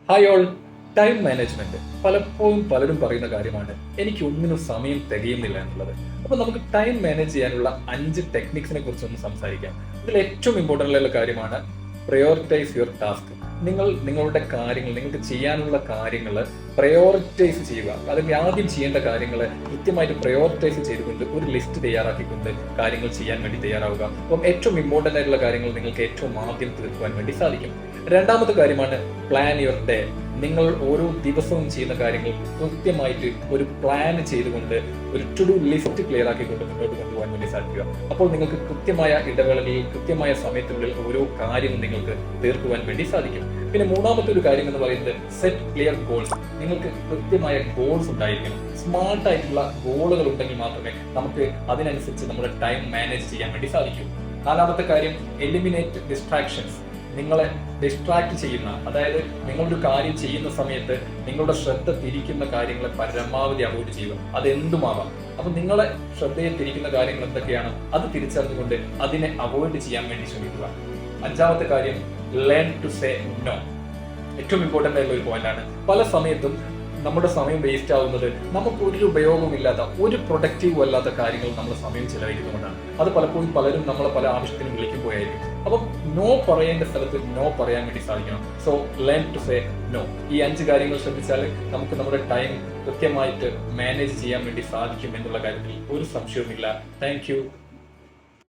Hi all. Time management പലപ്പോഴും പലരും പറയുന്ന കാര്യമാണ്. എനിക്ക് ഒന്നിനും സമയം തികയുന്നില്ല എന്നുള്ളത്. അപ്പൊ നമുക്ക് ടൈം മാനേജ് ചെയ്യാനുള്ള 5 ടെക്നിക്സിനെ കുറിച്ചൊന്ന് സംസാരിക്കാം. ഇതിൽ ഏറ്റവും ഇമ്പോർട്ടൻ്റ് ആയിട്ടുള്ള കാര്യമാണ് പ്രയോറിറ്റൈസ് യുവർ ടാസ്ക്. നിങ്ങളുടെ കാര്യങ്ങൾ, നിങ്ങൾക്ക് ചെയ്യാനുള്ള കാര്യങ്ങൾ പ്രയോറിറ്റൈസ് ചെയ്യുക. അല്ലെങ്കിൽ ആദ്യം ചെയ്യേണ്ട കാര്യങ്ങൾ കൃത്യമായിട്ട് പ്രയോറിറ്റൈസ് ചെയ്തുകൊണ്ട് ഒരു ലിസ്റ്റ് തയ്യാറാക്കിക്കൊണ്ട് കാര്യങ്ങൾ ചെയ്യാൻ വേണ്ടി തയ്യാറാവുക. അപ്പം ഏറ്റവും ഇമ്പോർട്ടൻ്റ് ആയിട്ടുള്ള കാര്യങ്ങൾ നിങ്ങൾക്ക് ഏറ്റവും ആദ്യം തീർക്കുവാൻ വേണ്ടി സാധിക്കും. രണ്ടാമത്തെ കാര്യമാണ് പ്ലാൻ യുവർ ഡേ. നിങ്ങൾ ഓരോ ദിവസവും ചെയ്യുന്ന കാര്യങ്ങൾ കൃത്യമായിട്ട് ഒരു പ്ലാൻ ചെയ്തുകൊണ്ട് ഒരു ടു ഡു ലിസ്റ്റ് ക്ലിയർ ആക്കിക്കൊണ്ട് മുന്നോട്ട് കൊണ്ടുപോകാൻ വേണ്ടി സാധിക്കുക. അപ്പോൾ നിങ്ങൾക്ക് കൃത്യമായ ഇടവേളകളിൽ കൃത്യമായ സമയത്തിനുള്ളിൽ ഓരോ കാര്യവും നിങ്ങൾക്ക് തീർക്കുവാൻ വേണ്ടി സാധിക്കും. പിന്നെ മൂന്നാമത്തെ ഒരു കാര്യം എന്ന് പറയുന്നത് സെറ്റ് ക്ലിയർ ഗോൾസ്. നിങ്ങൾക്ക് കൃത്യമായ ഗോൾസ് ഉണ്ടായിരിക്കണം. സ്മാർട്ട് ആയിട്ടുള്ള ഗോളുകൾ ഉണ്ടെങ്കിൽ മാത്രമേ നമുക്ക് അതിനനുസരിച്ച് നമ്മുടെ ടൈം മാനേജ് ചെയ്യാൻ വേണ്ടി സാധിക്കൂ. നാലാമത്തെ കാര്യം എലിമിനേറ്റ് ഡിസ്ട്രാക്ഷൻസ്. നിങ്ങളെ ഡിസ്ട്രാക്ട് ചെയ്യുന്ന, അതായത് നിങ്ങളൊരു കാര്യം ചെയ്യുന്ന സമയത്ത് നിങ്ങളുടെ ശ്രദ്ധ തിരിക്കുന്ന കാര്യങ്ങളെ പരമാവധി അവോയ്ഡ് ചെയ്യുക. അതെന്തുമാവാം. അപ്പൊ നിങ്ങളെ ശ്രദ്ധയെ തിരിക്കുന്ന കാര്യങ്ങൾ എന്തൊക്കെയാണ് അത് തിരിച്ചറിഞ്ഞുകൊണ്ട് അതിനെ അവോയ്ഡ് ചെയ്യാൻ വേണ്ടി ശ്രമിക്കുക. അഞ്ചാമത്തെ കാര്യം ലേൺ ടു സേ നോ. ഏറ്റവും ഇമ്പോർട്ടൻ്റ് ആയിട്ടുള്ള ഒരു പോയിന്റാണ്. പല സമയത്തും നമ്മുടെ സമയം വേസ്റ്റ് ആവുന്നത് നമുക്ക് ഒരു ഉപയോഗമില്ലാത്ത, ഒരു പ്രൊഡക്റ്റീവ് അല്ലാത്ത കാര്യങ്ങൾ നമ്മൾ സമയം ചെലവഴിക്കുന്നതുകൊണ്ടാണ്. അത് പലപ്പോഴും പലരും നമ്മളെ പല ആവശ്യത്തിനും വിളിക്കുമ്പോഴായിരിക്കും. അപ്പം നോ പറയേണ്ട സ്ഥലത്ത് നോ പറയാൻ വേണ്ടി സാധിക്കണം. So learn to say no. ഈ 5 കാര്യങ്ങൾ ശ്രദ്ധിച്ചാൽ നമുക്ക് നമ്മുടെ ടൈം കൃത്യമായിട്ട് മാനേജ് ചെയ്യാൻ വേണ്ടി സാധിക്കും എന്നുള്ള കാര്യത്തിൽ ഒരു സംശയവുമില്ല. Thank you.